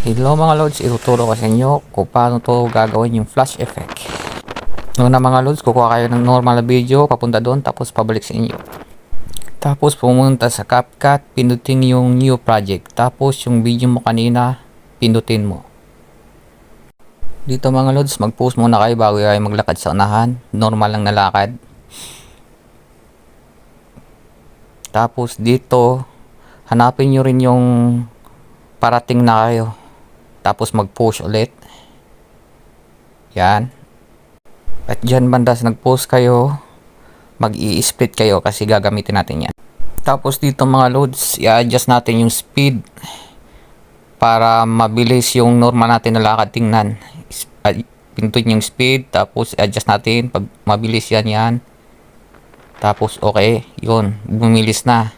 Hello mga lods, ituturo ko sa inyo kung paano to gagawin yung flash effect. Una mga lods, kukuha kayo ng normal na video, papunta doon, tapos pabalik sa inyo. Tapos pumunta sa CapCut, pindutin yung new project. Tapos yung video mo kanina, pindutin mo. Dito mga lods, mag-pause muna kayo bago kayo maglakad sa unahan. Normal lang na lakad. Tapos dito, hanapin nyo rin yung parating na kayo. Tapos mag-push ulit. Yan. At dyan banda sa nag-post kayo, mag-i-split kayo kasi gagamitin natin yan. Tapos dito mga loads, i-adjust natin yung speed para mabilis yung normal natin na lakad tingnan. Pindutin yung speed, tapos i-adjust natin pag mabilis yan. Tapos okay, yun, bumilis na.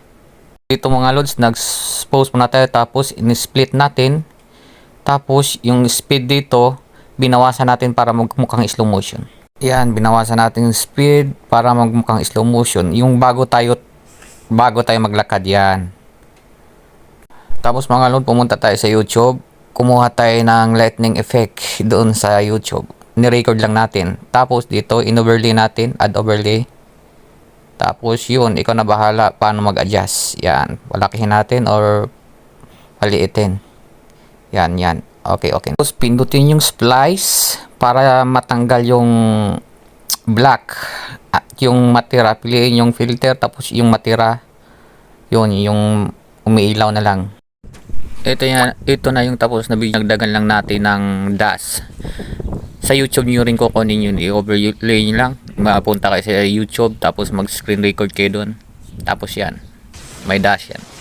Dito mga loads, nag-post muna tayo, tapos in-split natin. Tapos yung speed dito, binawasan natin para magmukhang slow motion. Yan, binawasan natin yung speed para magmukhang slow motion. Yung bago tayo maglakad yan. Tapos mga load, pumunta tayo sa YouTube. Kumuha tayo ng lightning effect doon sa YouTube. Ni-record lang natin. Tapos dito, in-overlay natin, add overlay. Tapos yun, ikaw na bahala paano mag-adjust. Yan, palakihin natin or paliitin. Yan. Okay. Tapos pindutin yung splice para matanggal yung black. At yung matira, piliin yung filter, tapos yung matira, yun, yung umiilaw na lang. Ito na yung tapos na video. Nagdagan lang natin ng dash. Sa YouTube nyo rin kukunin yun. I-overlay nyo lang. Mapunta kayo sa YouTube, tapos mag-screen record kayo doon. Tapos yan. May dash yan.